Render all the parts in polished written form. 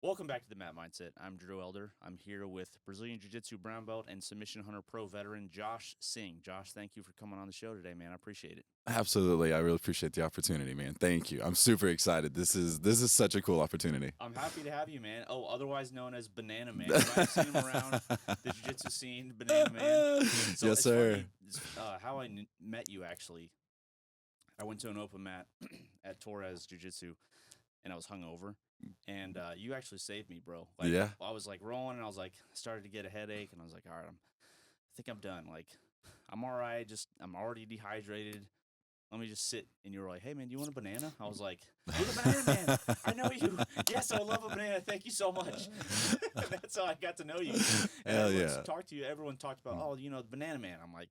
Welcome back to the Mat Mindset. I'm Drew Elder. I'm here with Brazilian Jiu Jitsu Brown Belt and Submission Hunter Pro veteran Josh Singh. Josh, thank you for coming on the show today, man. I appreciate it. Absolutely. I really appreciate the opportunity, man. Thank you. I'm super excited. This is such a cool opportunity. I'm happy to have you, man. Oh, otherwise known as Banana Man. You might have seen him around the Jiu Jitsu scene, Banana Man. So yes, sir. Funny, how I met you, actually. I went to an open mat at Torres Jiu Jitsu, and I was hungover. And you actually saved me, bro. Like, yeah. I was like rolling, and I was like, started to get a headache, and I was like, all right, I think I'm done. Like, I'm all right. I'm already dehydrated. Let me just sit. And you were like, hey, man, do you want a banana? I was like, you're the Banana Man. I know you. Yes, I love a banana. Thank you so much. That's how I got to know you. And Hell yeah. Talked to you. Everyone talked about, the Banana Man. I'm like,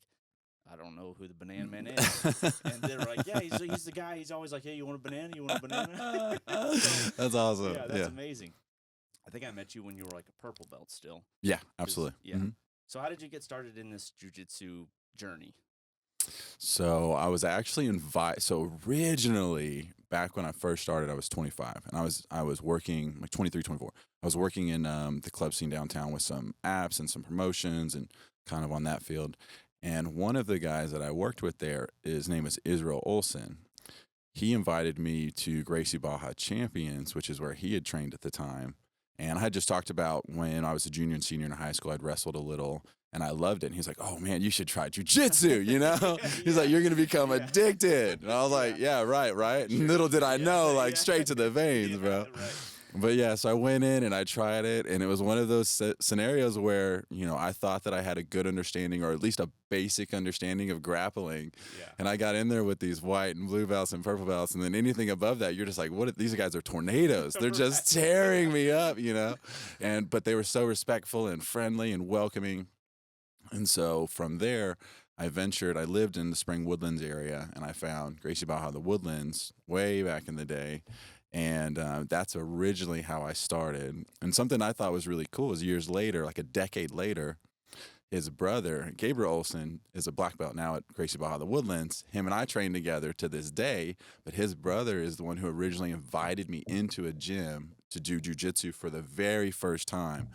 I don't know who the Banana Man is. And they were like, yeah, he's the guy. He's always like, hey, you want a banana? You want a banana? So, that's awesome. Yeah, that's amazing. I think I met you when you were like a purple belt still. Yeah, absolutely. Yeah. Mm-hmm. So how did you get started in this jiu-jitsu journey? So I was actually invited. So originally, back when I first started, I was 25, and I was working like 23, 24. I was working in the club scene downtown with some apps and some promotions and kind of on that field. And one of the guys that I worked with there, his name is Israel Olsen. He invited me to Gracie Baja Champions, which is where he had trained at the time. And I had just talked about when I was a junior and senior in high school, I'd wrestled a little and I loved it. And he's like, oh man, you should try jujitsu, you know? He's like, you're going to become addicted. And I was like, yeah, right. And little did I know, like straight to the veins, bro. Right. But yeah, so I went in and I tried it, and it was one of those scenarios where, I thought that I had a good understanding, or at least a basic understanding of grappling. Yeah. And I got in there with these white and blue belts and purple belts, and then anything above that, you're just like, these guys are tornadoes. They're just tearing me up, but they were so respectful and friendly and welcoming. And so from there, I lived in the Spring Woodlands area, and I found Gracie Baja, the Woodlands, way back in the day. And that's originally how I started. And something I thought was really cool is years later, like a decade later, his brother, Gabriel Olsen, is a black belt now at Gracie Baja, the Woodlands. Him and I trained together to this day, but his brother is the one who originally invited me into a gym to do jiu-jitsu for the very first time,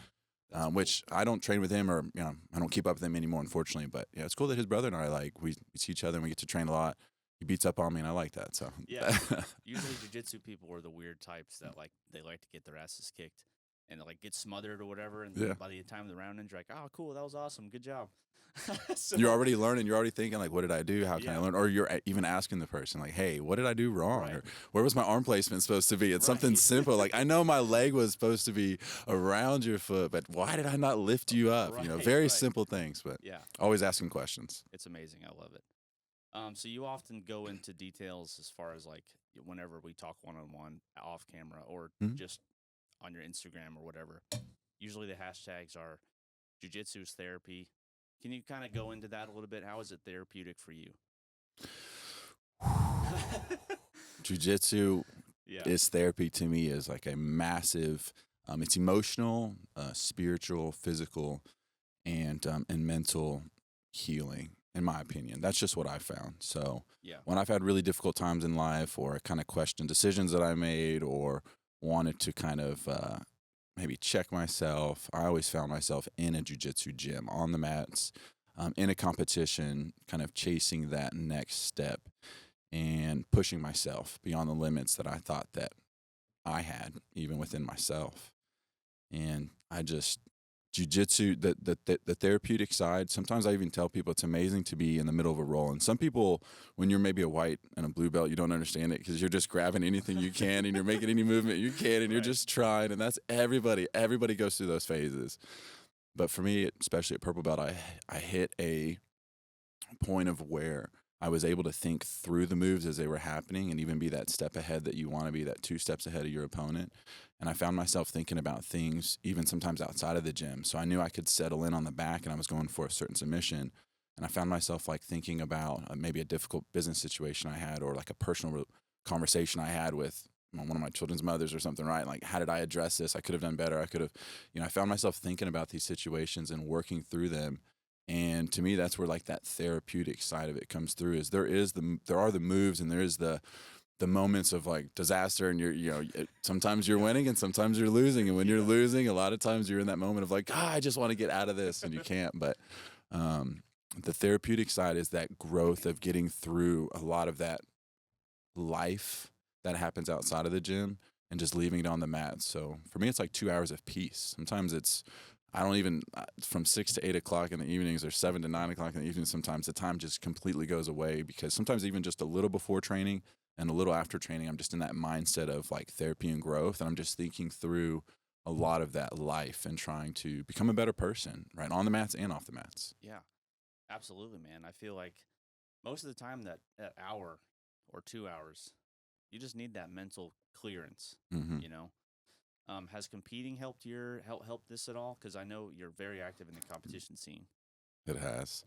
which I don't train with him, or I don't keep up with him anymore, unfortunately. But yeah, it's cool that his brother and I, we see each other and we get to train a lot. He beats up on me, and I like that. So yeah, usually jiu-jitsu people are the weird types that they like to get their asses kicked and get smothered or whatever. And by the time the round ends, you're like, oh, cool, that was awesome, good job. So, you're already learning. You're already thinking what did I do? How can I learn? Or you're even asking the person hey, what did I do wrong? Right. Or where was my arm placement supposed to be? It's something simple. I know my leg was supposed to be around your foot, but why did I not lift you up? Very simple things, but always asking questions. It's amazing. I love it. So you often go into details as far as whenever we talk one-on-one off camera or just on your Instagram or whatever. Usually the hashtags are jiu-jitsu is therapy. Can you kind of go into that a little bit? How is it therapeutic for you? Jiu-jitsu is therapy to me, is like a massive, it's emotional, spiritual, physical, and mental healing. In my opinion, that's just what I found. So when I've had really difficult times in life, or I kind of questioned decisions that I made, or wanted to kind of maybe check myself, I always found myself in a jiu-jitsu gym, on the mats, in a competition, kind of chasing that next step and pushing myself beyond the limits that I thought that I had, even within myself. And jiu-jitsu, the therapeutic side, sometimes I even tell people it's amazing to be in the middle of a roll. And some people, when you're maybe a white and a blue belt, you don't understand it because you're just grabbing anything you can and you're making any movement you can and you're just trying. And that's everybody. Everybody goes through those phases. But for me, especially at purple belt, I hit a point of where I was able to think through the moves as they were happening and even be that step ahead that you want to be, that 2 steps ahead of your opponent. And I found myself thinking about things even sometimes outside of the gym. So I knew I could settle in on the back and I was going for a certain submission. And I found myself thinking about maybe a difficult business situation I had, or a personal conversation I had with one of my children's mothers or something, right? How did I address this? I could have done better. I could have, I found myself thinking about these situations and working through them. And to me, that's where that therapeutic side of it comes through. Is there are the moves and there is the the moments of like disaster, and sometimes you're winning and sometimes you're losing, and when you're losing, a lot of times you're in that moment of like, I just want to get out of this, and you can't. But the therapeutic side is that growth of getting through a lot of that life that happens outside of the gym and just leaving it on the mat. So for me, it's like 2 hours of peace. Sometimes I don't even, from 6 to 8 o'clock in the evenings or 7 to 9 o'clock in the evening, sometimes the time just completely goes away, because sometimes even just a little before training and a little after training, I'm just in that mindset of like therapy and growth. And I'm just thinking through a lot of that life and trying to become a better person, right? On the mats and off the mats. Yeah, absolutely, man. I feel like most of the time that hour or 2 hours, you just need that mental clearance, Mm-hmm. you know? Has competing helped this at all? Because I know you're very active in the competition scene. It has.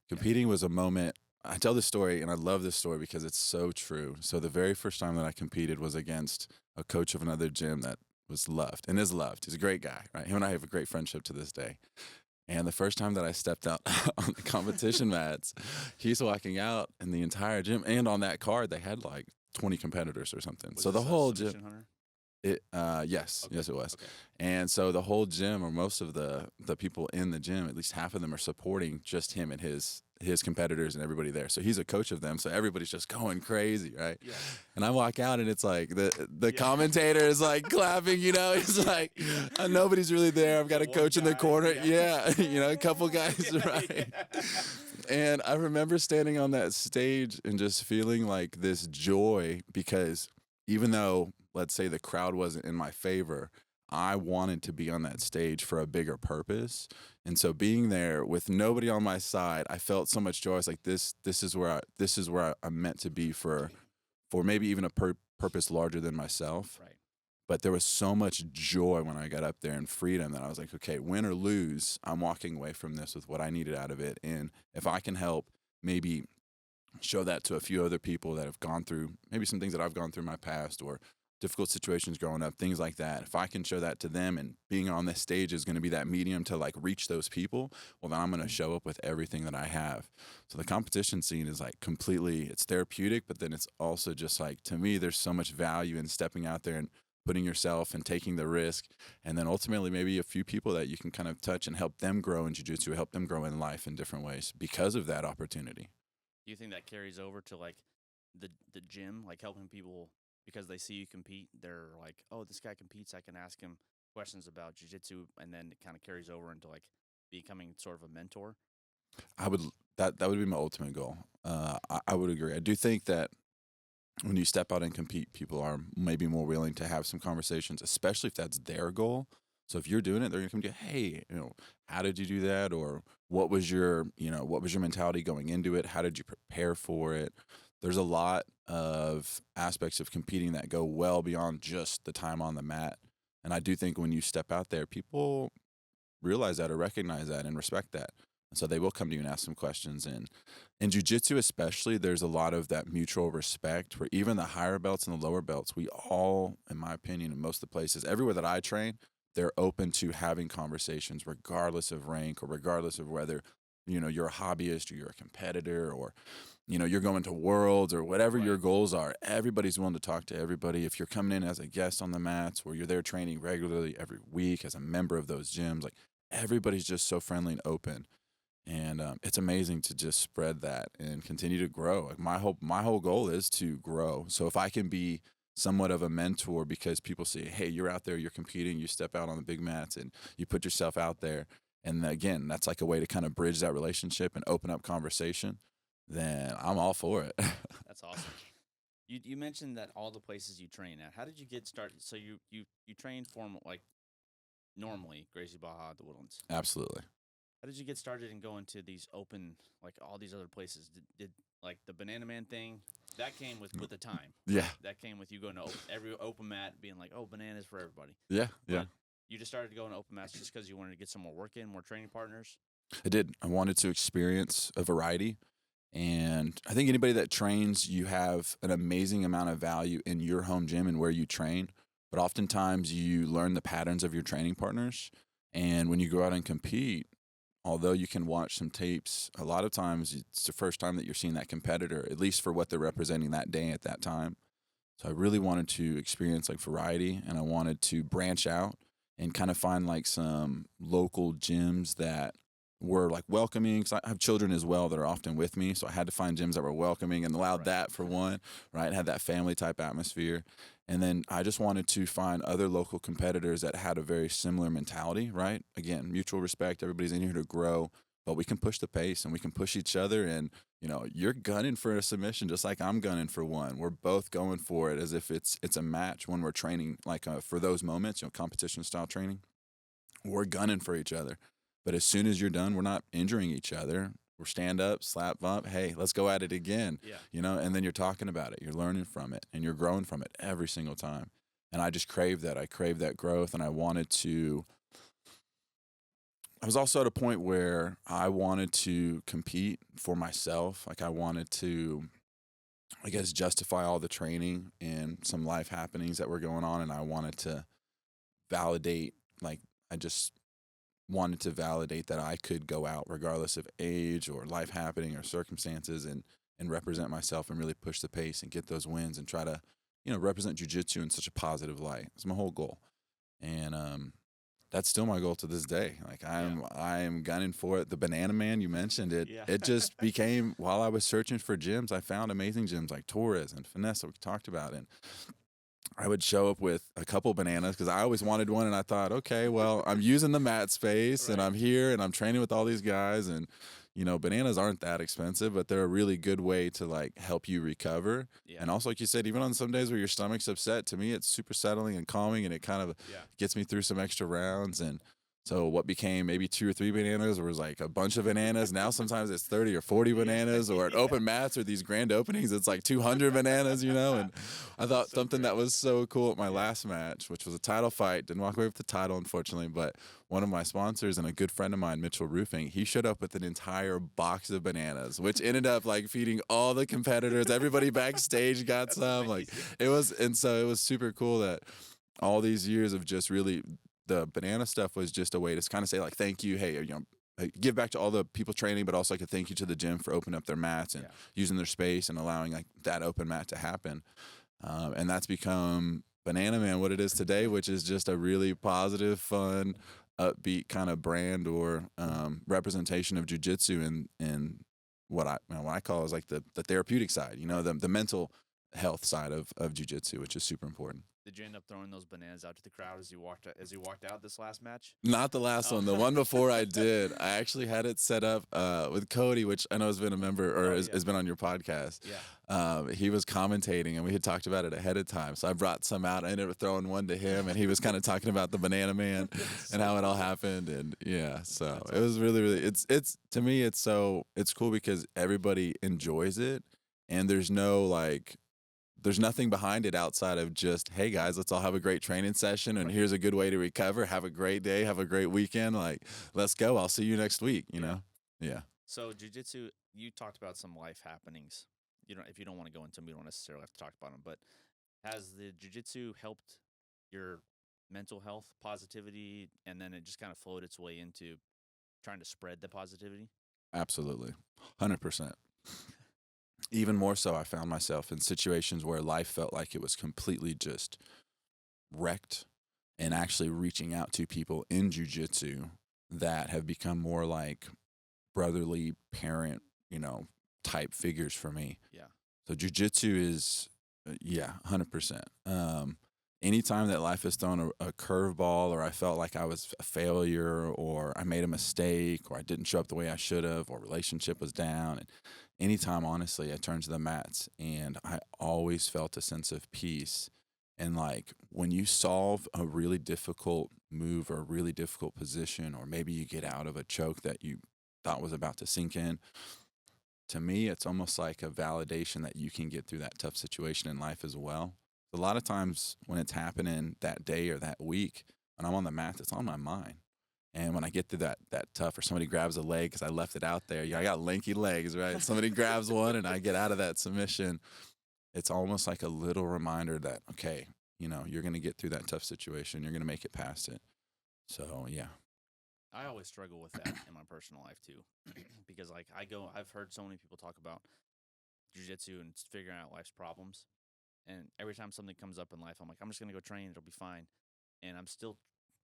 Competing was a moment. I tell this story, and I love this story because it's so true. So the very first time that I competed was against a coach of another gym that was loved and is loved. He's a great guy, right? Him and I have a great friendship to this day. And the first time that I stepped out on the competition mats, he's walking out, and the entire gym, and on that card, they had like 20 competitors or something. Was So the this a whole submission gym. hunter? Yes, Okay. yes, it was. Okay. And so the whole gym, or most of the people in the gym, at least half of them are supporting just him and his competitors and everybody there. So he's a coach of them. So everybody's just going crazy, right? Yeah. And I walk out, and it's like the commentator is like clapping, He's like, nobody's really there. I've got a One coach in the guy, corner. yeah. Yeah, a couple guys, right? Yeah. And I remember standing on that stage and just feeling like this joy, because even though, let's say, the crowd wasn't in my favor, I wanted to be on that stage for a bigger purpose. And so being there with nobody on my side, I felt so much joy. I was like, this is where I'm meant to be for maybe even a purpose larger than myself. Right. But there was so much joy when I got up there, and freedom, that I was like, okay, win or lose, I'm walking away from this with what I needed out of it. And if I can help maybe show that to a few other people that have gone through maybe some things that I've gone through in my past, or difficult situations growing up, things like that. If I can show that to them, and being on this stage is going to be that medium to like reach those people, well, then I'm going to show up with everything that I have. So the competition scene is like it's therapeutic, but then it's also just like, to me, there's so much value in stepping out there and putting yourself and taking the risk. And then ultimately maybe a few people that you can kind of touch and help them grow in jiu-jitsu, help them grow in life in different ways because of that opportunity. Do you think that carries over to like the gym, like helping people because they see you compete? They're like, oh, this guy competes. I can ask him questions about jiu-jitsu, and then it kind of carries over into like becoming sort of a mentor. That would be my ultimate goal. I would agree. I do think that when you step out and compete, people are maybe more willing to have some conversations, especially if that's their goal. So if you're doing it, they're gonna come to you, hey, how did you do that? Or what was your mentality going into it? How did you prepare for it? There's a lot of aspects of competing that go well beyond just the time on the mat. And I do think when you step out there, people realize that or recognize that and respect that. And so they will come to you and ask some questions. And in jiu-jitsu especially, there's a lot of that mutual respect where even the higher belts and the lower belts, we all, in my opinion, in most of the places, everywhere that I train, they're open to having conversations regardless of rank, or regardless of whether, you're a hobbyist or you're a competitor, or, you're going to worlds or whatever your goals are. Everybody's willing to talk to everybody. If you're coming in as a guest on the mats, or you're there training regularly every week as a member of those gyms, like everybody's just so friendly and open. And it's amazing to just spread that and continue to grow. Like my whole goal is to grow. So if I can be somewhat of a mentor, because people say, hey, you're out there, you're competing, you step out on the big mats and you put yourself out there. And again, that's like a way to kind of bridge that relationship and open up conversation. Then I'm all for it. That's awesome. You mentioned that all the places you train at. How did you get started? So you train formal, like normally Gracie Baja, the Woodlands. Absolutely. How did you get started in going to these open, like all these other places? Did like the Banana Man thing, that came with the time? Yeah. That came with you going to every open mat, being like, oh, bananas for everybody. Yeah. But Yeah. you just started going to open mats just because you wanted to get some more work in, more training partners? I did. I wanted to experience a variety. And I think anybody that trains, you have an amazing amount of value in your home gym and where you train. But oftentimes you learn the patterns of your training partners. And when you go out and compete, although you can watch some tapes, a lot of times it's the first time that you're seeing that competitor, at least for what they're representing that day at that time. So I really wanted to experience like variety, and I wanted to branch out and kind of find like some local gyms that were like welcoming. Cause I have children as well that are often with me. So I had to find gyms that were welcoming and allowed Right. that for one, right? Had that family type atmosphere. And then I just wanted to find other local competitors that had a very similar mentality, right? Again, mutual respect. Everybody's in here to grow, but we can push the pace and we can push each other. And, you know, you're gunning for a submission just like I'm gunning for one. We're both going for it as if it's a match when we're training, like for those moments, you know, competition style training. We're gunning for each other. But as soon as you're done, we're not injuring each other. We're stand up, slap bump. Hey, let's go at it again. Yeah. You know, and then you're talking about it. You're learning from it and you're growing from it every single time. And I just craved that. I craved that growth, and I wanted to. I was also at a point where I wanted to compete for myself. Like I wanted to, I guess, justify all the training and some life happenings that were going on. And I wanted to validate, like, I just wanted to validate that I could go out regardless of age or life happening or circumstances, and represent myself and really push the pace and get those wins and try to, you know, represent jiu-jitsu in such a positive light. It's my whole goal. And that's still my goal to this day. Like I'm gunning for it. The Banana Man, you mentioned it. Yeah. It just became, while I was searching for gyms, I found amazing gyms like Torres and Finesse that we talked about. And I would show up with a couple bananas because I always wanted one, and I thought, okay, well, I'm using the mat space and Right. I'm here and I'm training with all these guys, and you know, bananas aren't that expensive, but they're a really good way to like help you recover. Yeah. And also, like you said, even on some days where your stomach's upset, to me, it's super settling and calming, and it kind of Yeah. gets me through some extra rounds. And so what became maybe 2 or 3 bananas was like a bunch of bananas. Now sometimes it's 30 or 40 bananas, or at open mats or these grand openings, it's like 200 bananas, you know? And I thought So something great. that was so cool at my last match, which was a title fight, didn't walk away with the title, unfortunately, but one of my sponsors and a good friend of mine, Mitchell Roofing, he showed up with an entire box of bananas, which ended up like feeding all the competitors. Everybody backstage got That's some. Like amazing. it was, and so it was super cool that all these years of just really, the banana stuff was just a way to kind of say like thank you, hey, you know, give back to all the people training, but also like a thank you to the gym for opening up their mats and Yeah. using their space and allowing like that open mat to happen. And that's become Banana Man what it is today, which is just a really positive, fun, upbeat kind of brand or representation of jujitsu and what I call is like the therapeutic side, you know, the mental health side of jujitsu, which is super important. Did you end up throwing those bananas out to the crowd as you walked out this last match? Not the last Oh. one. The one before I did. I actually had it set up with Cody, which I know has been a member or has been on your podcast. Yeah. He was commentating, and we had talked about it ahead of time. So I brought some out. I ended up throwing one to him, and he was kind of talking about the Banana Man and how it all happened. And yeah, so That's it was really, really. It's to me, it's cool because everybody enjoys it, and there's no like. There's nothing behind it outside of just, hey guys, let's all have a great training session, and here's a good way to recover. Have a great day, have a great weekend. Like, let's go. I'll see you next week. You know, yeah. So jujitsu, you talked about some life happenings. If you don't want to go into them, we don't necessarily have to talk about them. But has the jujitsu helped your mental health, positivity, and then it just kind of flowed its way into trying to spread the positivity? Absolutely, 100%. Even more so, I found myself in situations where life felt like it was completely just wrecked, and actually reaching out to people in jujitsu that have become more like brotherly parent, you know, type figures for me. Yeah. So jujitsu is, 100%. Anytime that life has thrown a curveball, or I felt like I was a failure, or I made a mistake, or I didn't show up the way I should have, or relationship was down, and anytime, honestly, I turned to the mats, and I always felt a sense of peace. And like when you solve a really difficult move or a really difficult position, or maybe you get out of a choke that you thought was about to sink in, to me, it's almost like a validation that you can get through that tough situation in life as well. A lot of times when it's happening that day or that week, when I'm on the mat, it's on my mind. And when I get through that tough, or somebody grabs a leg because I left it out there, I got lanky legs, right? Somebody grabs one and I get out of that submission. It's almost like a little reminder that, okay, you know, you're going to get through that tough situation. You're going to make it past it. So, yeah. I always struggle with that in my personal life too, because I've heard so many people talk about jujitsu and figuring out life's problems, And every time something comes up in life, I'm like, I'm just gonna go train. It'll be fine. And I'm still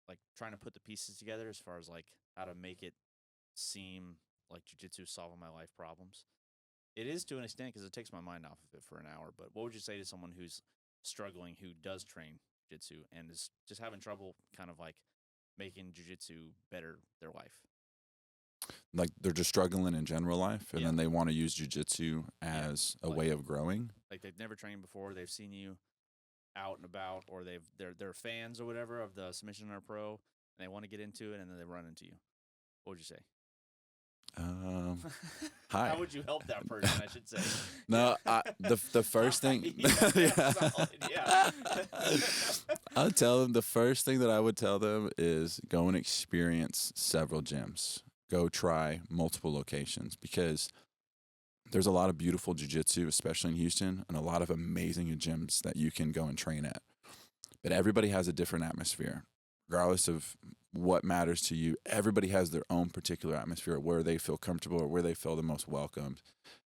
like trying to put the pieces together as far as like how to make it seem like jujitsu is solving my life problems. It is to an extent because it takes my mind off of it for an hour. But what would you say to someone who's struggling, who does train jujitsu and is just having trouble kind of like making jujitsu better their life? Like they're just struggling in general life, and Yeah. then they want to use jujitsu as a Like- way of growing. Like they've never trained before, they've seen you out and about, or they're fans or whatever of the Submission Hunter Pro, and they want to get into it, and then they run into you. What would you say? Hi. How would you help that person? I should say. No, the first thing. Yeah, solid, yeah. I'll tell them the first thing that I would tell them is go and experience several gyms. Go try multiple locations, because there's a lot of beautiful jiu-jitsu, especially in Houston, and a lot of amazing gyms that you can go and train at. But everybody has a different atmosphere. Regardless of what matters to you, everybody has their own particular atmosphere where they feel comfortable or where they feel the most welcomed.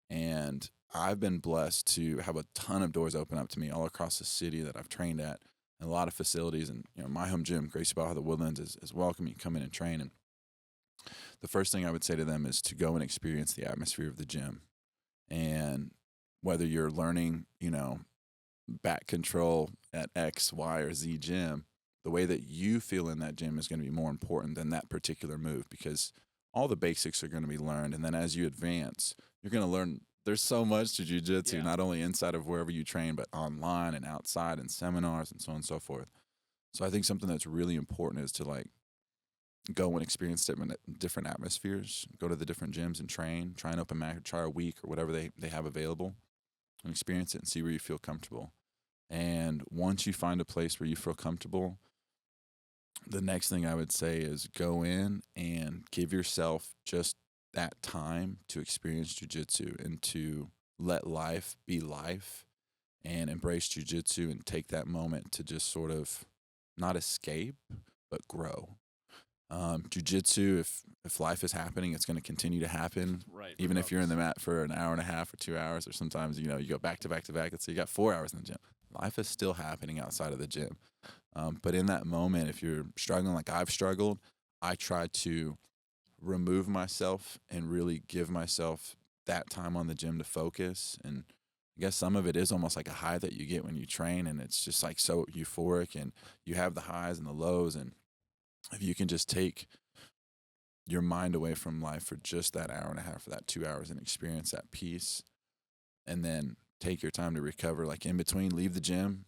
And I've been blessed to have a ton of doors open up to me all across the city that I've trained at, and a lot of facilities. And my home gym, Gracie Baja, the Woodlands, is welcoming. Come in and train. And the first thing I would say to them is to go and experience the atmosphere of the gym. And whether you're learning, back control at X, Y, or Z gym, the way that you feel in that gym is going to be more important than that particular move, because all the basics are going to be learned. And then as you advance, you're going to learn. There's so much to jiu-jitsu, not only inside of wherever you train, but online and outside and seminars and so on and so forth. So I think something that's really important is to like go and experience different atmospheres, go to the different gyms and train, try an open mat, try a week or whatever they have available, and experience it and see where you feel comfortable. And once you find a place where you feel comfortable, the next thing I would say is go in and give yourself just that time to experience jiu-jitsu and to let life be life and embrace jiu-jitsu and take that moment to just sort of not escape, but grow. Jiu-jitsu, if life is happening, it's going to continue to happen. Right. Even if you're in the mat for an hour and a half or 2 hours, or sometimes, you go back to back to back. Let's say you got 4 hours in the gym. Life is still happening outside of the gym. But in that moment, if you're struggling like I've struggled, I try to remove myself and really give myself that time on the gym to focus. And I guess some of it is almost like a high that you get when you train, and it's just like so euphoric, and you have the highs and the lows. And if you can just take your mind away from life for just that hour and a half or that 2 hours and experience that peace, and then take your time to recover, like in between, leave the gym,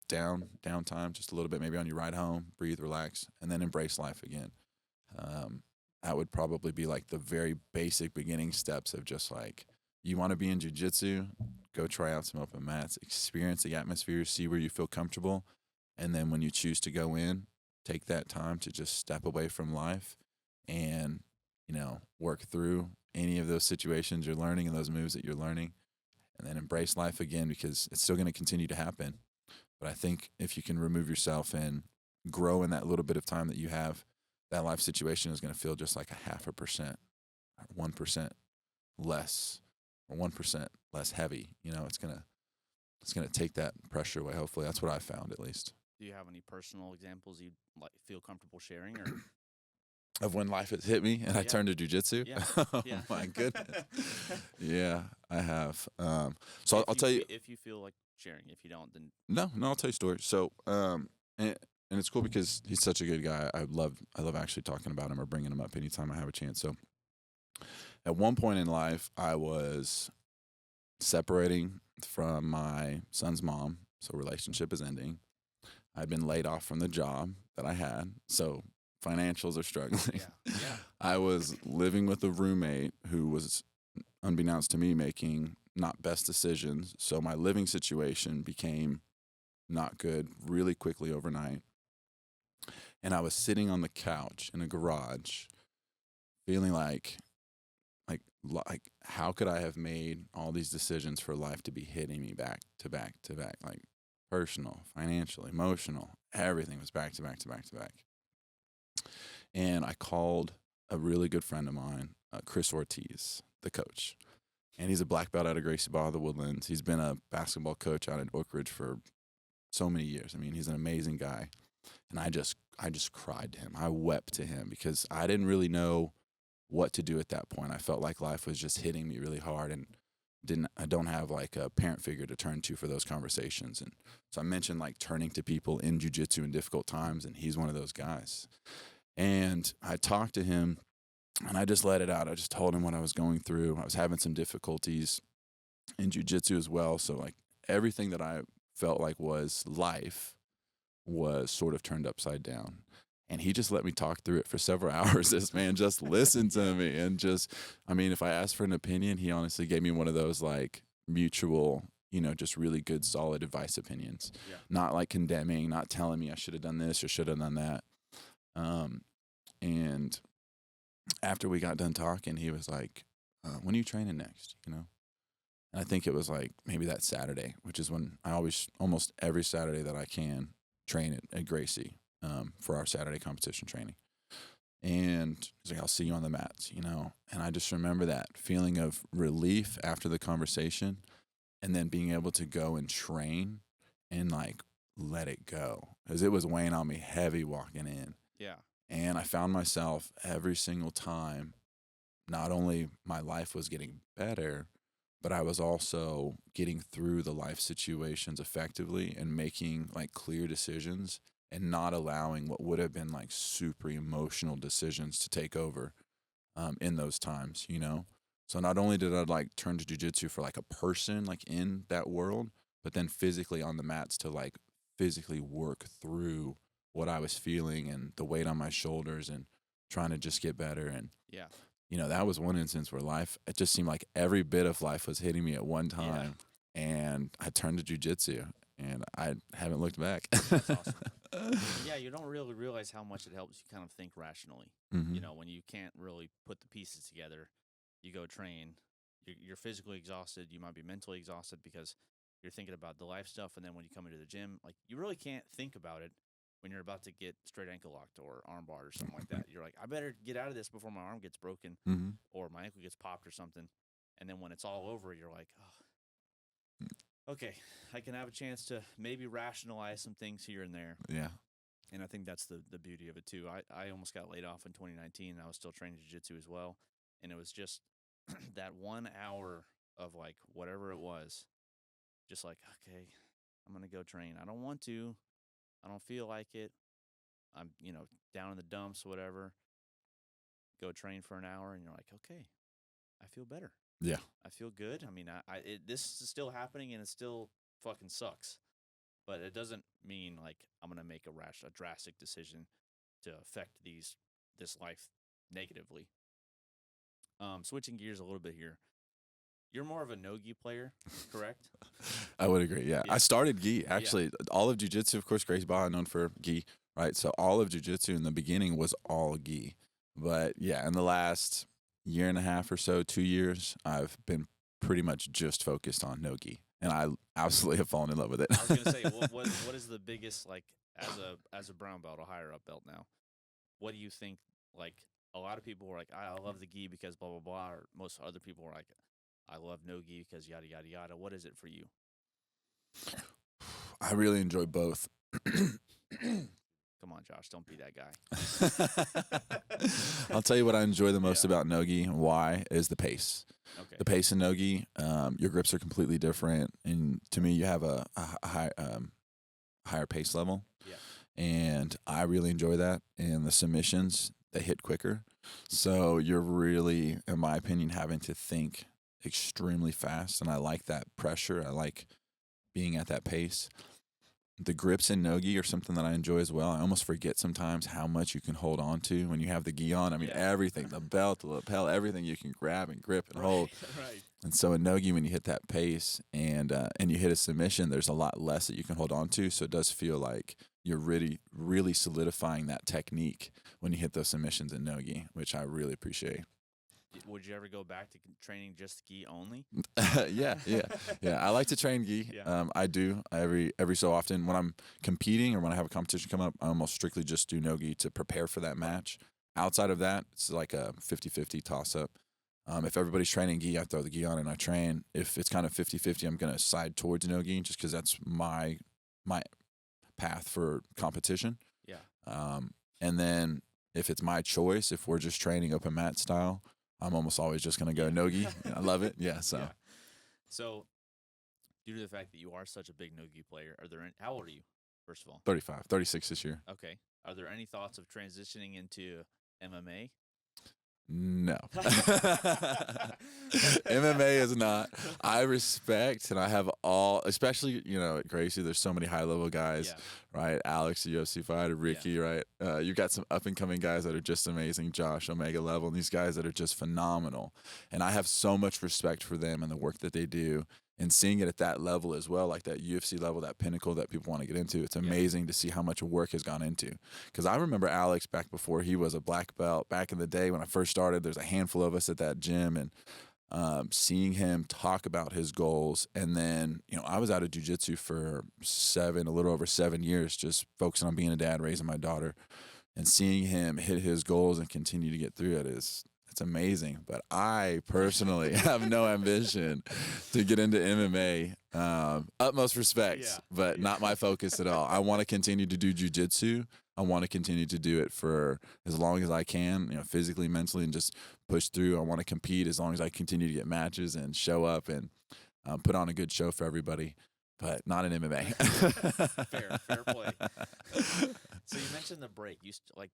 downtime just a little bit, maybe on your ride home, breathe, relax, and then embrace life again. That would probably be like the very basic beginning steps of just like, you want to be in jiu-jitsu, go try out some open mats, experience the atmosphere, see where you feel comfortable. And then when you choose to go in, take that time to just step away from life and, work through any of those situations you're learning and those moves that you're learning, and then embrace life again, because it's still going to continue to happen. But I think if you can remove yourself and grow in that little bit of time that you have, that life situation is going to feel just like 0.5%, 1% less, or 1% less heavy. It's gonna take that pressure away. Hopefully, that's what I found, at least. Do you have any personal examples you like feel comfortable sharing, or of when life has hit me and I turned to jiu-jitsu? Yeah. Oh Yeah. my goodness. Yeah, I have. So I'll tell you. If you feel like sharing. If you don't, then No, I'll tell you a story. So, and it's cool because he's such a good guy. I love actually talking about him or bringing him up anytime I have a chance. So, at one point in life, I was separating from my son's mom, so relationship is ending. I'd been laid off from the job that I had, so financials are struggling. yeah. I was living with a roommate who was, unbeknownst to me, making not best decisions. So my living situation became not good really quickly overnight. And I was sitting on the couch in a garage feeling like how could I have made all these decisions for life to be hitting me back to back to back, like personal, financial, emotional, everything was back to back to back to back. And I called a really good friend of mine, Chris Ortiz, the coach. and he's a black belt out of Gracie Ball of the Woodlands. He's been a basketball coach out in Oak Ridge for so many years. I mean, he's an amazing guy. And I just cried to him. I wept to him because I didn't really know what to do at that point. I felt like life was just hitting me really hard, and I don't have like a parent figure to turn to for those conversations. And so I mentioned like turning to people in jiu-jitsu in difficult times, and he's one of those guys. And I talked to him, and I just let it out. I just told him what I was going through. I was having some difficulties in jiu-jitsu as well. So like everything that I felt like was life was sort of turned upside down. And he just let me talk through it for several hours. This man just listened to me and just, I mean, if I asked for an opinion, he honestly gave me one of those like mutual, just really good, solid advice opinions. Yeah. Not like condemning, not telling me I should have done this or should have done that. And after we got done talking, he was like, when are you training next, And I think it was like maybe that Saturday, which is when I always, almost every Saturday that I can, train at Gracie for our Saturday competition training. And he's like, I'll see you on the mats, And I just remember that feeling of relief after the conversation, and then being able to go and train and like let it go, because it was weighing on me heavy walking in. Yeah. And I found myself every single time, not only my life was getting better, but I was also getting through the life situations effectively and making like clear decisions and not allowing what would have been like super emotional decisions to take over in those times, So not only did I like turn to jiu-jitsu for like a person like in that world, but then physically on the mats to like physically work through what I was feeling and the weight on my shoulders and trying to just get better. And yeah. That was one instance where it just seemed like every bit of life was hitting me at one time. Yeah. And I turned to jiu-jitsu, and I haven't looked back. That's awesome. Yeah, you don't really realize how much it helps you kind of think rationally. Mm-hmm. When you can't really put the pieces together, you go train, you're physically exhausted, you might be mentally exhausted because you're thinking about the life stuff, and then when you come into the gym, like you really can't think about it when you're about to get straight ankle locked or arm barred or something like that. You're like, I better get out of this before my arm gets broken or my ankle gets popped or something. And then when it's all over, you're like, oh, okay, I can have a chance to maybe rationalize some things here and there. Yeah. And I think that's the beauty of it too. I almost got laid off in 2019, and I was still training jiu-jitsu as well. And it was just that 1 hour of like whatever it was, just like, okay, I'm going to go train. I don't want to. I don't feel like it. I'm, down in the dumps, whatever. Go train for an hour, and you're like, okay, I feel better. Yeah. I feel good. I mean, this is still happening, and it still fucking sucks. But it doesn't mean like I'm gonna make a drastic decision to affect this life negatively. Switching gears a little bit here. You're more of a no-gi player, correct? I would agree, yeah. I started gi, actually. Yeah. All of jiu-jitsu, of course, Gracie Barra, known for gi, right? So all of jiu-jitsu in the beginning was all gi. But, yeah, in the last year and a half or so, 2 years, I've been pretty much just focused on no-gi. And I absolutely have fallen in love with it. I was going to say, what is the biggest, like, as a brown belt, a higher-up belt now, what do you think, like, a lot of people are like, I love the gi because blah, blah, blah, or most other people are like, I love no-gi because yada, yada, yada. What is it for you? I really enjoy both. Come on, Josh. Don't be that guy. I'll tell you what I enjoy the most about no-gi and why is the pace. Okay. The pace in no-gi, your grips are completely different. And to me, you have a higher pace level. Yeah. And I really enjoy that. And the submissions, they hit quicker. So you're really, in my opinion, having to think extremely fast, and I like that pressure. I like being at that pace. The grips in no-gi are something that I enjoy as well. I almost forget sometimes how much you can hold on to when you have the gi on. I mean, everything, the belt, the lapel, everything you can grab and grip and hold. Right. And so in no-gi, when you hit that pace and you hit a submission, there's a lot less that you can hold on to. So it does feel like you're really, really solidifying that technique when you hit those submissions in no-gi, which I really appreciate. Would you ever go back to training just gi only? Yeah. I like to train gi. Yeah. I do every so often when I'm competing or when I have a competition come up. I almost strictly just do no gi to prepare for that match. Outside of that, it's like a 50-50 toss up. If everybody's training gi, I throw the gi on and I train. If it's kind of 50-50, I'm going to side towards no gi just because that's my path for competition. Yeah. And then if it's my choice, if we're just training open mat style, I'm almost always just going to go no gi. I love it. Yeah. So. Yeah. So, due to the fact that you are such a big no-gi player, how old are you, first of all? 35, 36 this year. Okay. Are there any thoughts of transitioning into MMA? No. MMA is not. I respect and I have especially, at Gracie, there's so many high level guys, right? Alex, the UFC fighter, Ricky, right? You got some up and coming guys that are just amazing, Josh, Omega level, and these guys that are just phenomenal. And I have so much respect for them and the work that they do. And seeing it at that level as well, like that UFC level, that pinnacle that people want to get into, it's amazing to see how much work has gone into. Because I remember Alex back before he was a black belt, back in the day when I first started, there's a handful of us at that gym, and seeing him talk about his goals. And then, I was out of jiu-jitsu for a little over 7 years, just focusing on being a dad, raising my daughter, and seeing him hit his goals and continue to get through it's amazing. But I personally have no ambition to get into MMA. Utmost respect, but not my focus at all. I want to continue to do jiu-jitsu. I want to continue to do it for as long as I can, physically, mentally, and just push through. I want to compete as long as I continue to get matches and show up and put on a good show for everybody, but not in MMA. Fair play. So you mentioned the break.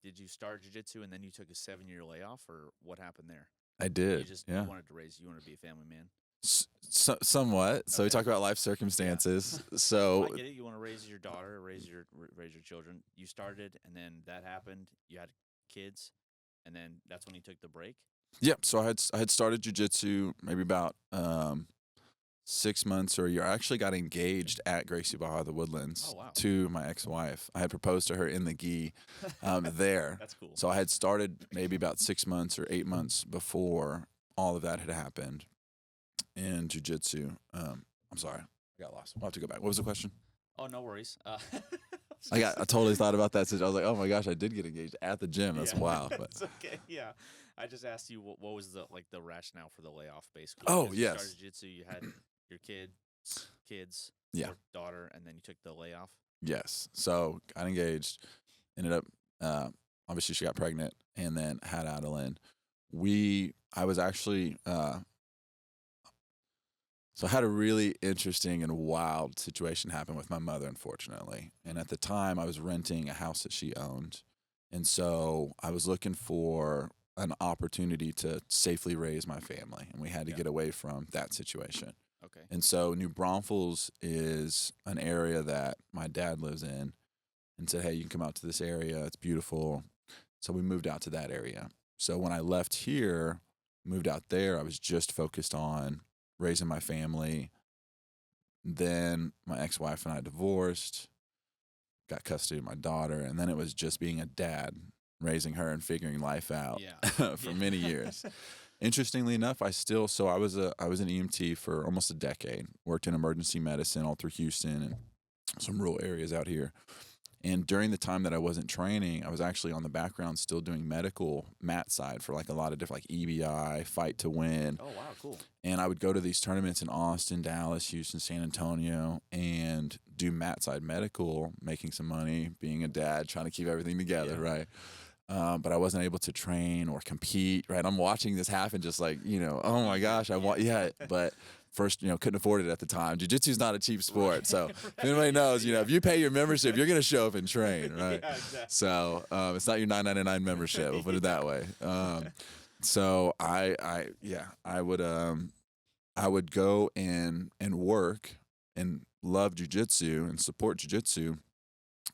Did you start jiu-jitsu and then you took a 7-year layoff, or what happened there? I did. You wanted to be a family man. Somewhat. So we talk about life circumstances. Yeah. So I get it. You want to raise your daughter, raise your children. You started, and then that happened. You had kids, and then that's when you took the break. Yep. So I had started jiu-jitsu maybe about 6 months or a year. I actually got engaged at Gracie Baja, the Woodlands, to my ex-wife. I had proposed to her in the gi there. That's cool. So I had started maybe about 6 months or 8 months before all of that had happened in jiu-jitsu. I'm sorry, I got lost. We'll have to go back. What was the question? Oh, no worries. I totally thought about that. I was like, oh my gosh, I did get engaged at the gym. That's wild. But it's okay. Yeah, I just asked you what was the rationale for the layoff, basically. Oh, because yes. You started jiu-jitsu. You had your kids, yeah, daughter, and then you took the layoff. Yes. So got engaged. Ended up, obviously she got pregnant, and then had Adeline. I was actually. So I had a really interesting and wild situation happen with my mother, unfortunately. And at the time, I was renting a house that she owned. And so I was looking for an opportunity to safely raise my family. And we had to get away from that situation. Okay. And so New Braunfels is an area that my dad lives in, and said, hey, you can come out to this area. It's beautiful. So we moved out to that area. So when I left here, moved out there, I was just focused on raising my family. Then my ex-wife and I divorced, got custody of my daughter, and then it was just being a dad, raising her and figuring life out for many years. Interestingly enough, I was an EMT for almost a decade, worked in emergency medicine all through Houston and some rural areas out here. And during the time that I wasn't training, I was actually on the background still doing medical mat side for like a lot of different, like EBI, Fight to Win. Oh, wow, cool. And I would go to these tournaments in Austin, Dallas, Houston, San Antonio, and do mat side medical, making some money, being a dad, trying to keep everything together, right? But I wasn't able to train or compete, right? I'm watching this happen just like, oh my gosh, but first, couldn't afford it at the time. Jiu-jitsu is not a cheap sport. So if anybody knows, if you pay your membership, you're going to show up and train, right? Yeah, exactly. So it's not your $9.99 membership. We'll put it that way. So I would go and work and love jiu-jitsu and support jiu-jitsu,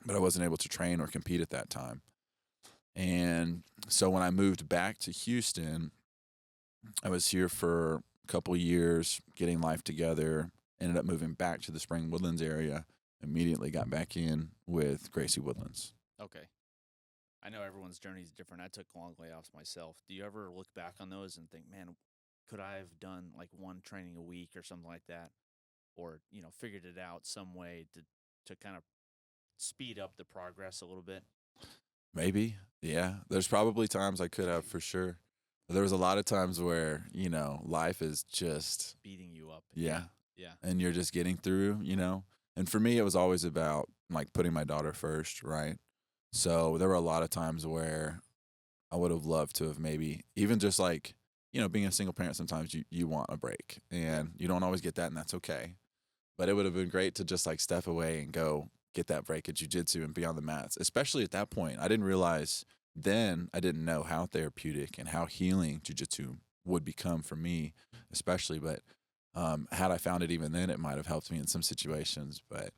but I wasn't able to train or compete at that time. And so when I moved back to Houston, I was here for a couple years, getting life together, ended up moving back to the Spring Woodlands area, immediately got back in with Gracie Woodlands. Okay. I know everyone's journey is different. I took long layoffs myself. Do you ever look back on those and think, man, could I have done like one training a week or something like that? Or, figured it out some way to kind of speed up the progress a little bit? Maybe. Yeah. There's probably times I could have for sure. There was a lot of times where, life is just, beating you up. yeah, Yeah. and you're just getting through, And for me, it was always about like putting my daughter first, right? So there were a lot of times where I would have loved to have maybe even just like, being a single parent, sometimes you want a break and you don't always get that, and that's okay. But it would have been great to just like step away and go get that break at jiu-jitsu and be on the mats, especially at that point. I didn't realize then, I didn't know how therapeutic and how healing jiu-jitsu would become for me, especially. But had I found it even then, it might have helped me in some situations. But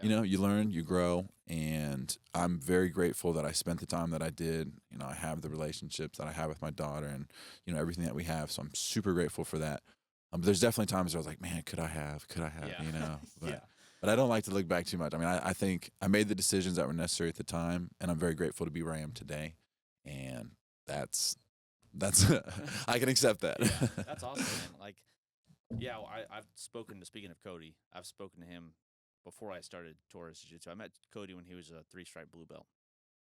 Yeah. you learn, you grow, and I'm very grateful that I spent the time that I did. I have the relationships that I have with my daughter, and everything that we have. So I'm super grateful for that. But there's definitely times where I was like, man, could I have, Yeah. but. Yeah. But I don't like to look back too much. I mean, I think I made the decisions that were necessary at the time, and I'm very grateful to be where I am today. And that's I can accept that. Yeah. That's awesome, man. Like, yeah, well, speaking of Cody, I've spoken to him before I started Torres Jiu-Jitsu. I met Cody when he was a 3-stripe blue belt.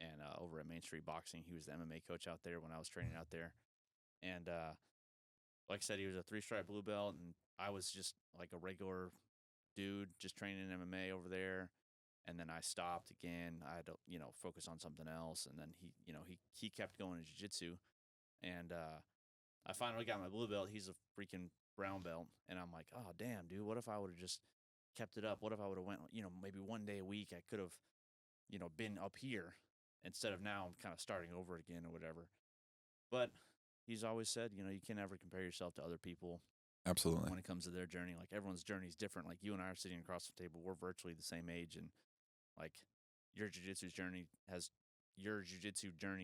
And over at Main Street Boxing, he was the MMA coach out there when I was training out there. And like I said, he was a 3-stripe blue belt, and I was just like a regular dude, just training in MMA over there. And then I stopped again. I had to, focus on something else. And then he kept going to jiu-jitsu. And I finally got my blue belt. He's a freaking brown belt. And I'm like, oh, damn, dude, what if I would have just kept it up? What if I would have went, maybe one day a week I could have, been up here instead of now I'm kind of starting over again or whatever. But he's always said, you can never compare yourself to other people Absolutely. when it comes to their journey. Like, everyone's journey is different. Like, you and I are sitting across the table. We're virtually the same age. And like, your jiu-jitsu journey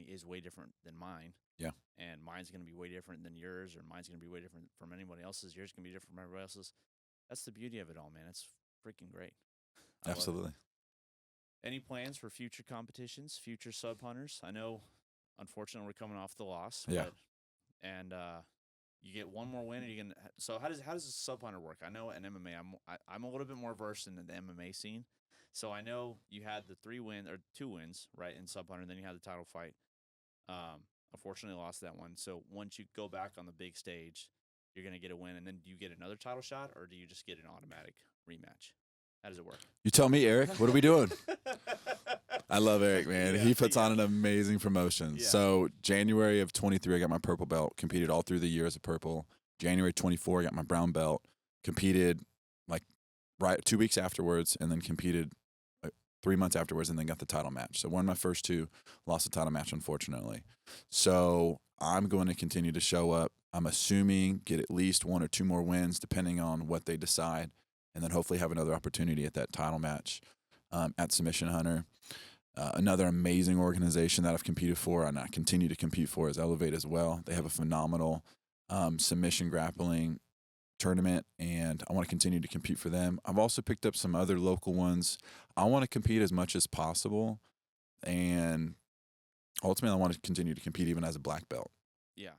is way different than mine. Yeah. And mine's going to be way different than yours, or mine's going to be way different from anybody else's. Yours going to be different from everybody else's. That's the beauty of it all, man. It's freaking great. I love it. Absolutely. Any plans for future competitions, future sub hunters? I know, unfortunately, we're coming off the loss. Yeah. And you get one more win, and you can. So how does a sub hunter work? I know in MMA, I'm a little bit more versed in the MMA scene, so I know you had the 2 wins, right, in sub hunter, and then you had the title fight. Unfortunately, lost that one. So once you go back on the big stage, you're gonna get a win, and then do you get another title shot, or do you just get an automatic rematch? How does it work? You tell me, Eric. What are we doing? I love Eric, man. Yeah, He puts on an amazing promotion. Yeah. So January of 23, I got my purple belt. Competed all through the year as a purple. January 24, I got my brown belt. Competed like right 2 weeks afterwards, and then competed 3 months afterwards, and then got the title match. So won my first 2, lost the title match, unfortunately. So I'm going to continue to show up. I'm assuming get at least 1 or 2 more wins, depending on what they decide, and then hopefully have another opportunity at that title match at Submission Hunter. Another amazing organization that I've competed for and I continue to compete for is Elevate as well. They have a phenomenal submission grappling tournament, and I want to continue to compete for them. I've also picked up some other local ones. I want to compete as much as possible, and ultimately I want to continue to compete even as a black belt. Yeah.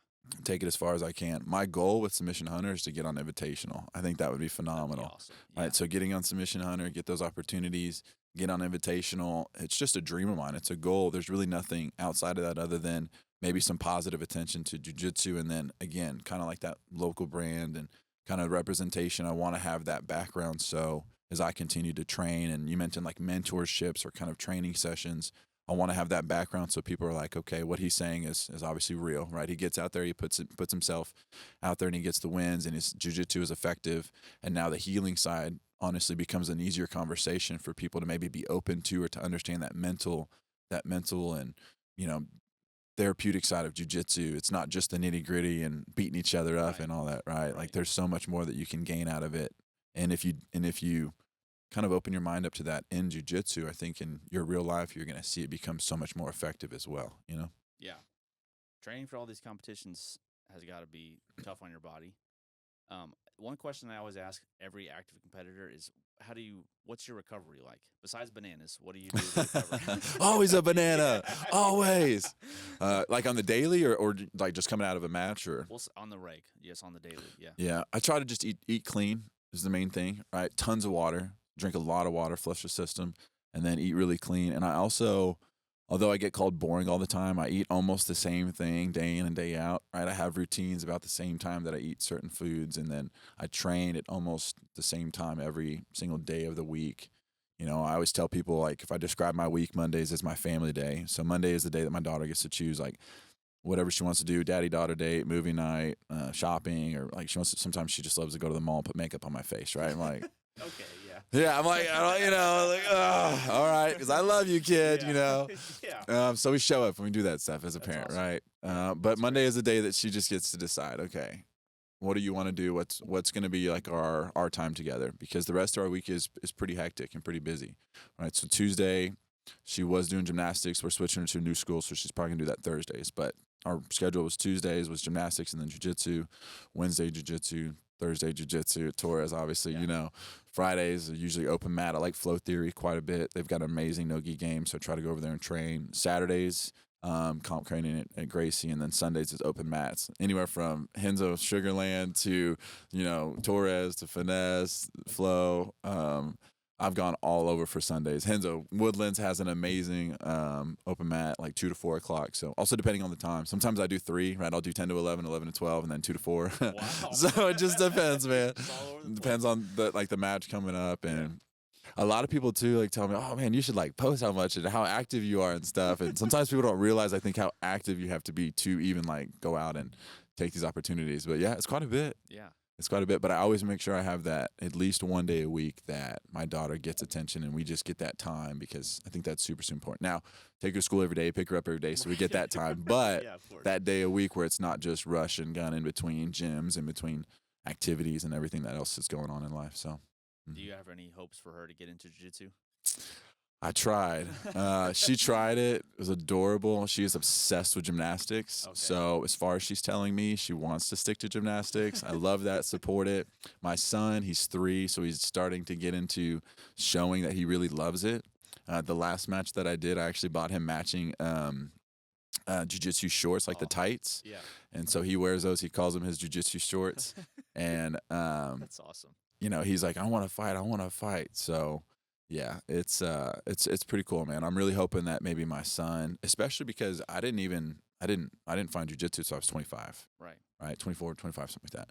Take it as far as I can. My goal with Submission Hunter is to get on Invitational. I think that would be phenomenal. That'd be awesome. Yeah. Right, so getting on Submission Hunter, get those opportunities, get on Invitational. It's just a dream of mine. It's a goal. There's really nothing outside of that other than maybe some positive attention to jiu-jitsu, and then again, kind of like that local brand and kind of representation. I want to have that background so as I continue to train, and you mentioned like mentorships or kind of training sessions, I want to have that background so people are like, okay, what he's saying is obviously real, right? He gets out there, he puts himself out there, and he gets the wins, and his jiu-jitsu is effective. And now the healing side honestly becomes an easier conversation for people to maybe be open to, or to understand that mental and, therapeutic side of jiu-jitsu. It's not just the nitty-gritty and beating each other up and all that, right? Like there's so much more that you can gain out of it. And if you kind of open your mind up to that in jiu-jitsu, I think in your real life, you're going to see it become so much more effective as well, Yeah. Training for all these competitions has got to be tough on your body. One question I always ask every active competitor is, what's your recovery like? Besides bananas, what do you do to recover? Always a banana. Always. Like on the daily or like just coming out of a match or? Well, on the reg. Yes, on the daily. Yeah. Yeah. I try to just eat clean is the main thing, right? Tons of water, drink a lot of water, flush the system, and then eat really clean. And I also although I get called boring all the time, I eat almost the same thing day in and day out, right? I have routines about the same time that I eat certain foods, and then I train at almost the same time every single day of the week. You know, I always tell people, like, if I describe my week, Mondays is my family day. So Monday is the day that my daughter gets to choose, like, whatever she wants to do, daddy-daughter date, movie night, shopping, or, like, she wants to, sometimes she just loves to go to the mall and put makeup on my face, right? I'm like, Okay, yeah. yeah, I'm like, I don't, you know, like, oh, all right, because I love you, kid, Yeah. you know. Yeah. So we show up and we do that stuff as a That's parent, awesome. right? Yeah, But that's Monday great. is the day that she just gets to decide, okay, what do you want to do? What's going to be like our time together? Because the rest of our week is pretty hectic and pretty busy, right? So Tuesday, she was doing gymnastics. We're switching her to a new school, so she's probably gonna do that Thursdays. But our schedule was Tuesdays was gymnastics and then jiu-jitsu, Wednesday jiu-jitsu, Thursday jiu-jitsu at Torres, obviously, Yeah. you know. Fridays are usually open mat. I like flow theory quite a bit. They've got an amazing no-gi game, so I try to go over there and train. Saturdays, comp training at Gracie, and then Sundays is open mats. Anywhere from Henzo Sugarland to, you know, Torres to Finesse, Flow. I've gone all over for Sundays. Henzo Woodlands has an amazing open mat, like 2 to 4 o'clock. So also depending on the time. Sometimes I do 3, right? I'll do 10 to 11, 11 to 12, and then 2 to 4. Wow. So it just depends, man. It's all over the Depends on the match coming up, and a lot of people too like tell me, oh man, you should like post how much and how active you are and stuff. And sometimes people don't realize, I think, how active you have to be to even like go out and take these opportunities. But yeah, it's quite a bit. Yeah. It's quite a bit, but I always make sure I have that at least one day a week that my daughter gets attention and we just get that time, because I think that's super, super important. Now, take her to school every day, pick her up every day, so we get that time. But Yeah, of course. that day a week where it's not just rush and gun in between gyms, in between activities and everything that else is going on in life. So Do you have any hopes for her to get into jiu-jitsu? I tried. She tried it. It was adorable. She is obsessed with gymnastics. Okay. So as far as she's telling me, she wants to stick to gymnastics. I love that. Support it. My son, he's 3, so he's starting to get into showing that he really loves it. The last match that I did, I actually bought him matching jiu-jitsu shorts, like the tights. Yeah. And so he wears those. He calls them his jiu-jitsu shorts. And, That's awesome. you know, he's like, I want to fight. I want to fight. So yeah, it's pretty cool, man. I'm really hoping that maybe my son, especially because I didn't find jiu-jitsu until I was 25, right? 24, 25, something like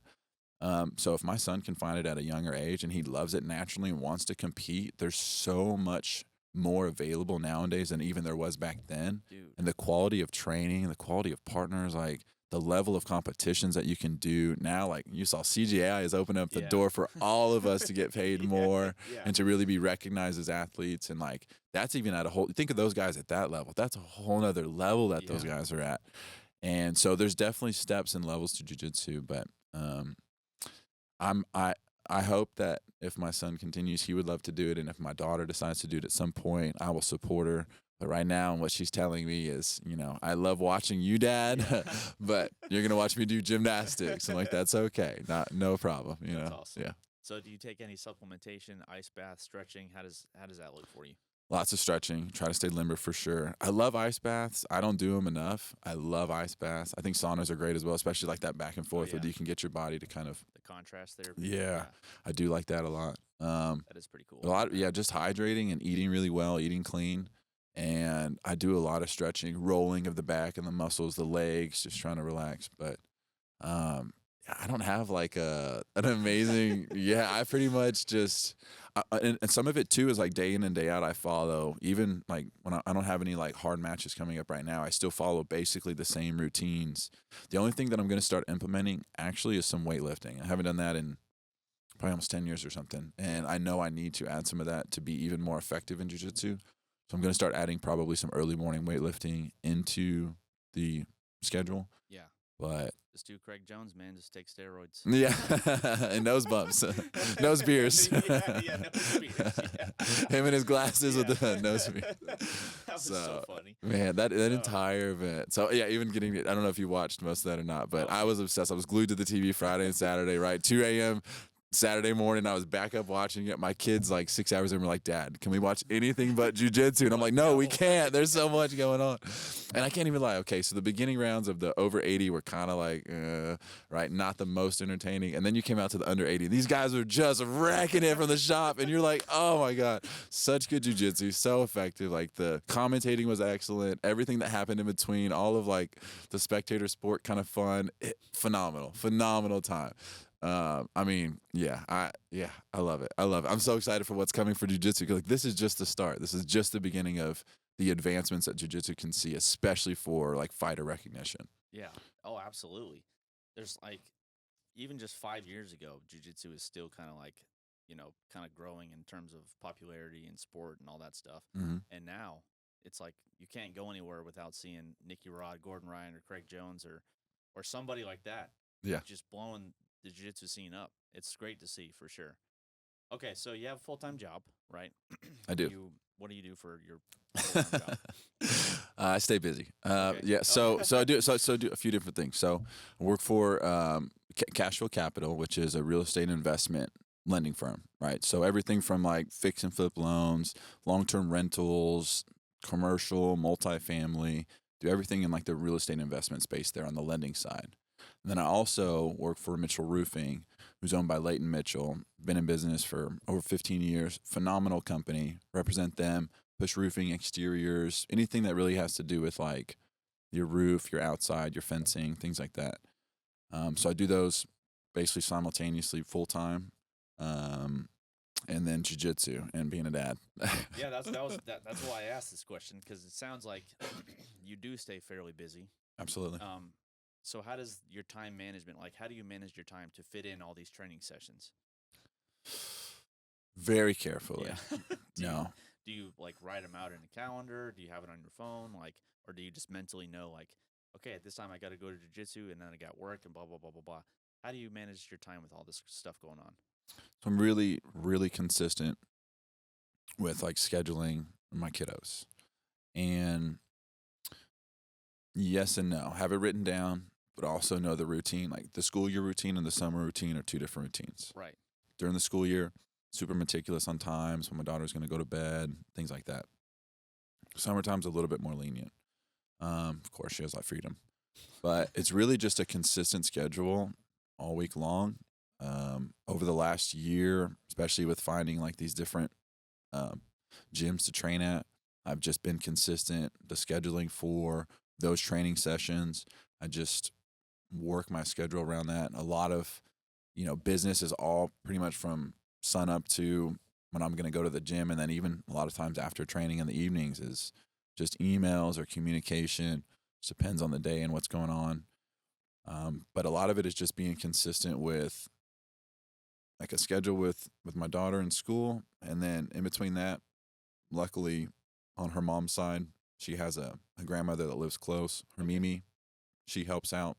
that. So if my son can find it at a younger age and he loves it naturally and wants to compete, there's so much more available nowadays than even there was back then. Dude. And the quality of training and the quality of partners, like the level of competitions that you can do now, like you saw CGI has opened up the Yeah. door for all of us to get paid more Yeah. and to really be recognized as athletes. And like, that's even at a whole, think of those guys at that level. That's a whole nother level that those Yeah. guys are at. And so there's definitely steps and levels to jiu-jitsu, but I hope that if my son continues, he would love to do it. And if my daughter decides to do it at some point, I will support her. But right now, what she's telling me is, you know, I love watching you, Dad, but you're going to watch me do gymnastics. I'm like, that's okay. No problem. You That's know? awesome. Yeah. So do you take any supplementation, ice bath, stretching? How does that look for you? Lots of stretching. Try to stay limber for sure. I love ice baths. I don't do them enough. I love ice baths. I think saunas are great as well, especially like that back and forth where yeah. you can get your body to kind of. The contrast therapy? Yeah, I do like that a lot. That is pretty cool. Just hydrating and eating really well, eating clean. And I do a lot of stretching, rolling of the back and the muscles, the legs, just trying to relax. But I don't have like an amazing, I pretty much just, and some of it too is like day in and day out I follow, even like when I don't have any like hard matches coming up right now, I still follow basically the same routines. The only thing that I'm going to start implementing actually is some weightlifting. I haven't done that in probably almost 10 years or something. And I know I need to add some of that to be even more effective in jiu-jitsu. So I'm going to start adding probably some early morning weightlifting into the schedule. Yeah. But just do Craig Jones, man. Just take steroids. yeah, and nose bumps, nose beers. Nose beers. Yeah. Him and his glasses with the nose beers. That was so funny. Man, that entire event. So yeah, even getting it. I don't know if you watched most of that or not, but I was obsessed. I was glued to the TV Friday and Saturday, right? 2 a.m. Saturday morning, I was back up watching it. My kids, like 6 hours in, were like, Dad, can we watch anything but jiu-jitsu? And I'm like, no, we can't. There's so much going on. And I can't even lie. Okay, so the beginning rounds of the over 80 were kind of like, right, not the most entertaining. And then you came out to the under 80. These guys are just wrecking it from the shop, and you're like, oh my god, such good jiu-jitsu, so effective. Like the commentating was excellent. Everything that happened in between, all of like the spectator sport, kind of fun. Phenomenal time. I mean, I love it. I'm so excited for what's coming for jiu-jitsu. Like this is just the start. This is just the beginning of the advancements that jiu-jitsu can see, especially for like fighter recognition. Yeah. Oh, absolutely. There's like, even just 5 years ago, jiu-jitsu is still kind of like, kind of growing in terms of popularity and sport and all that stuff. Mm-hmm. And now it's like you can't go anywhere without seeing Nicky Rod, Gordon Ryan, or Craig Jones, or somebody like that. Yeah. Just blowing the jiu-jitsu scene up. It's great to see for sure. Okay, so you have a full-time job, right? I do. What do you do for your full-time job? I stay busy. Okay. Yeah. So I do a few different things. So I work for Cashflow Capital, which is a real estate investment lending firm, right? So everything from like fix and flip loans, long-term rentals, commercial, multifamily, do everything in like the real estate investment space there on the lending side. And then I also work for Mitchell Roofing, who's owned by Leighton Mitchell. Been in business for over 15 years. Phenomenal company. Represent them. Push roofing, exteriors, anything that really has to do with like your roof, your outside, your fencing, things like that. So I do those basically simultaneously, full time, and then jiu-jitsu and being a dad. Yeah, that's why I asked this question, because it sounds like you do stay fairly busy. Absolutely. So how does your time management, like how do you manage your time to fit in all these training sessions? Very carefully. Yeah. Do you like write them out in a calendar? Do you have it on your phone? Like, or do you just mentally know like, okay, at this time I got to go to jiu-jitsu and then I got work and blah, blah, blah, blah, blah. How do you manage your time with all this stuff going on? So I'm really, really consistent with like scheduling my kiddos, and yes and no. Have it written down, but also know the routine. Like the school year routine and the summer routine are two different routines. Right. During the school year, super meticulous on times, when my daughter's going to go to bed, things like that. Summertime's a little bit more lenient. Of course, she has that freedom. But it's really just a consistent schedule all week long. Over the last year, especially with finding like these different gyms to train at, I've just been consistent. The scheduling for those training sessions, I just work my schedule around that. A lot of, business is all pretty much from sun up to when I'm going to go to the gym. And then even a lot of times after training in the evenings is just emails or communication. Just depends on the day and what's going on. But a lot of it is just being consistent with like a schedule with my daughter in school. And then in between that, luckily on her mom's side, she has a grandmother that lives close, her Mimi. She helps out.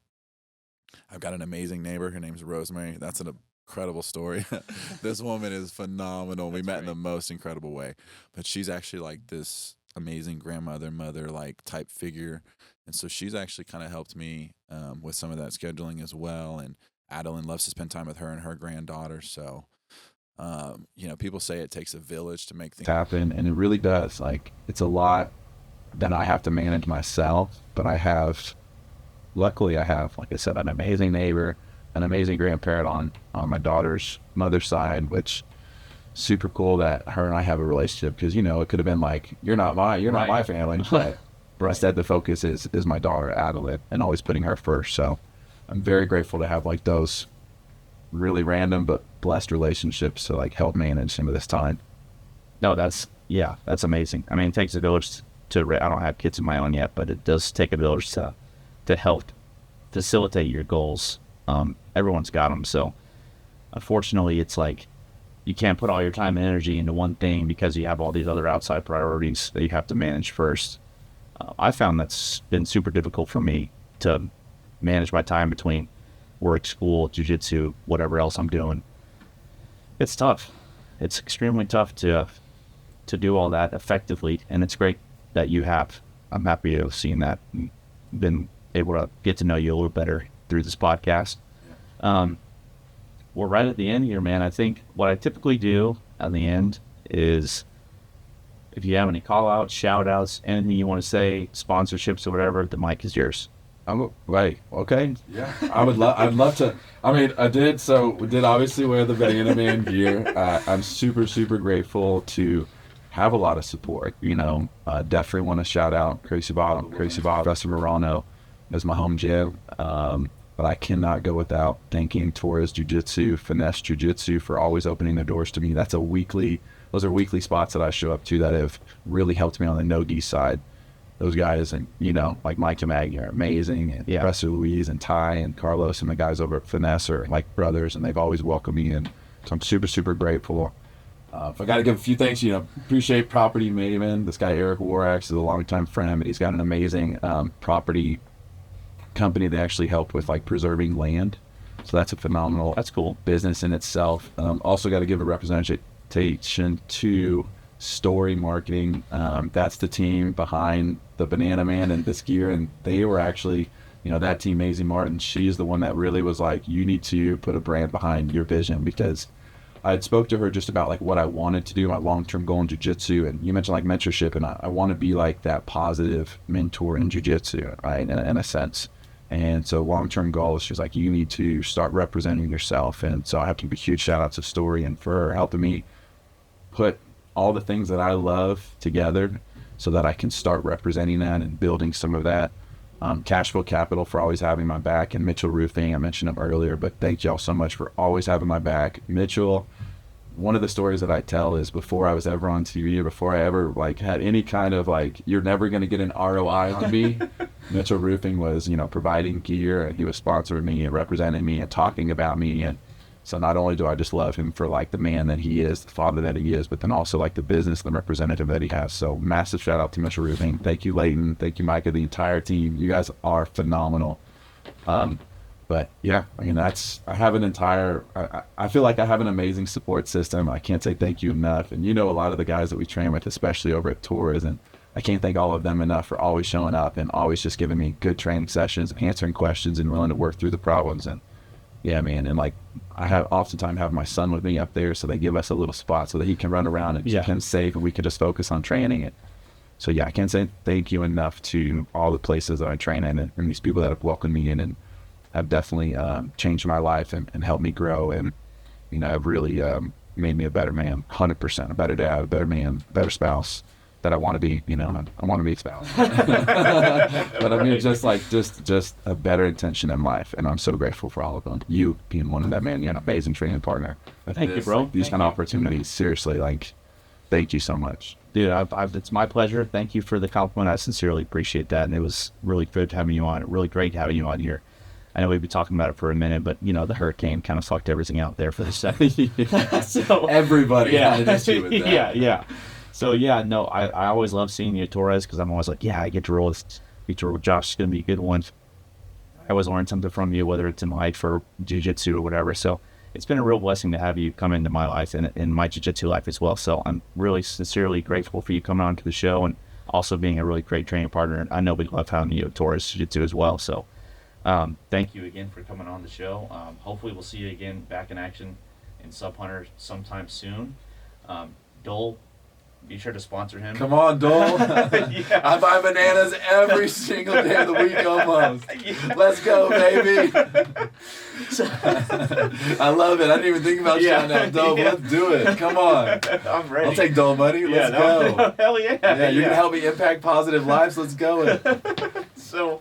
I've got an amazing neighbor. Her name's Rosemary. That's an incredible story. This woman is phenomenal. We met in the most incredible way. But she's actually like this amazing grandmother, mother like type figure. And so she's actually kind of helped me with some of that scheduling as well. And Adeline loves to spend time with her and her granddaughter. So, people say it takes a village to make things happen. And it really does. Like, it's a lot that I have to manage myself. But luckily I have, like I said, an amazing neighbor, an amazing grandparent on my daughter's mother's side, which super cool that her and I have a relationship, because, it could have been like, you're not my family. But for us, that the focus is my daughter, Adeline, and always putting her first. So I'm very grateful to have like those really random but blessed relationships to like help manage some of this time. No, that's amazing. I mean, it takes a village I don't have kids of my own yet, but it does take a village to help facilitate your goals. Everyone's got them. So unfortunately, it's like you can't put all your time and energy into one thing because you have all these other outside priorities that you have to manage first. I found that's been super difficult for me to manage my time between work, school, jiu-jitsu, whatever else I'm doing. It's tough. It's extremely tough to do all that effectively, and it's great that you have. I'm happy to have seen that and been able to get to know you a little better through this podcast. We're right at the end here, man. I think what I typically do at the end is if you have any call outs, shout outs, anything you want to say, sponsorships or whatever, the mic is yours. Right. Okay. Yeah. I'd love to. I mean, we did obviously wear the Banana Man gear. I'm super, super grateful to have a lot of support. Definitely want to shout out Crazy Bob, Professor Morano as my home gym. But I cannot go without thanking Torres Jiu Jitsu, Finesse Jiu Jitsu for always opening their doors to me. Those are weekly spots that I show up to that have really helped me on the no-gi side. Those guys, and like Mike and Maggie are amazing, and Professor Luis and Ty and Carlos and the guys over at Finesse are like brothers, and they've always welcomed me in. So I'm super, super grateful. If I got to give a few thanks, appreciate Property Maven. This guy Eric Warax is a longtime friend, but he's got an amazing property company that actually helped with like preserving land. So that's a phenomenal, that's cool business in itself. Also got to give a representation to Story Marketing. That's the team behind the Banana Man and this gear, and they were actually, that team, Maisie Martin, she's the one that really was like, you need to put a brand behind your vision, because I had spoke to her just about like what I wanted to do, my long-term goal in jiu-jitsu, and you mentioned like mentorship, and I want to be like that positive mentor in jiu-jitsu, right, in a sense. And so long-term goal is she's like, you need to start representing yourself. And so I have to give a huge shout out to Story and for her helping me put all the things that I love together so that I can start representing that and building some of that. Cashflow Capital for always having my back, and Mitchell Roofing, I mentioned him earlier, but thank y'all so much for always having my back. Mitchell, one of the stories that I tell is before I was ever on TV or before I ever like had any kind of like, you're never going to get an ROI on me, Mitchell Roofing was, providing gear, and he was sponsoring me and representing me and talking about me. And so not only do I just love him for like the man that he is, the father that he is, but then also like the business, the representative that he has. So massive shout out to Mitchell Roofing. Thank you, Leighton. Thank you, Micah, the entire team. You guys are phenomenal. But yeah, I mean, I feel like I have an amazing support system. I can't say thank you enough. And a lot of the guys that we train with, especially over at Tours, and I can't thank all of them enough for always showing up and always just giving me good training sessions, answering questions, and willing to work through the problems. And yeah, man. And like, I oftentimes have my son with me up there, so they give us a little spot so that he can run around and keep him safe, and we can just focus on training it. So yeah, I can't say thank you enough to all the places that I train in, and these people that have welcomed me in and have definitely changed my life and helped me grow, and have really made me a better man, 100%, a better dad, a better man, better spouse that I want to be. I want to be a spouse, but I mean, just a better intention in life, and I'm so grateful for all of them. You being one of them, man, amazing training partner. Thank you, bro. These kind of opportunities, seriously, like, thank you so much. Dude, it's my pleasure. Thank you for the compliment. I sincerely appreciate that, and it was really good having you on. Really great having you on here. I know we've been talking about it for a minute, but the hurricane kind of fucked everything out there for the second. So everybody had an issue with that. Yeah. So yeah, no, I always love seeing you at Torres, because I'm always like, I get to roll with Josh. It's gonna be a good one. I always learn something from you, whether it's in life or jiu-jitsu or whatever. So it's been a real blessing to have you come into my life and in my jiu-jitsu life as well. So I'm really sincerely grateful for you coming on to the show, and also being a really great training partner. And I know we love having you at Torres Jiu-Jitsu as well. So thank you again for coming on the show. Hopefully we'll see you again back in action in Sub Hunter sometime soon. Dole, be sure to sponsor him. Come on, Dole. I buy bananas every single day of the week almost. Let's go, baby. I love it. I didn't even think about shouting out Dole. Let's do it. Come on. I'm ready. I'll take Dole money. Let's go. Hell yeah. Yeah, you're going to help me impact positive lives. Let's go. So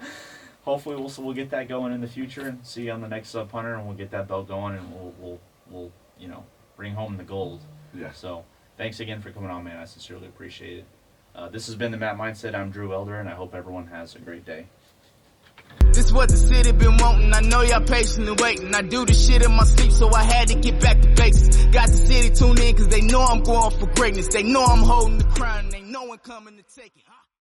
hopefully we'll get that going in the future, and see you on the next Sub Hunter, and we'll get that belt going, and we'll bring home the gold. Yeah. So thanks again for coming on, man. I sincerely appreciate it. This has been the Matt Mindset. I'm Drew Elder, and I hope everyone has a great day. This what the city been wanting. I know y'all patiently waiting. I do this shit in my sleep, so I had to get back to basics. Got the city tuned in, cause they know I'm going for greatness. They know I'm holding the crown, and they know I'm coming to take it.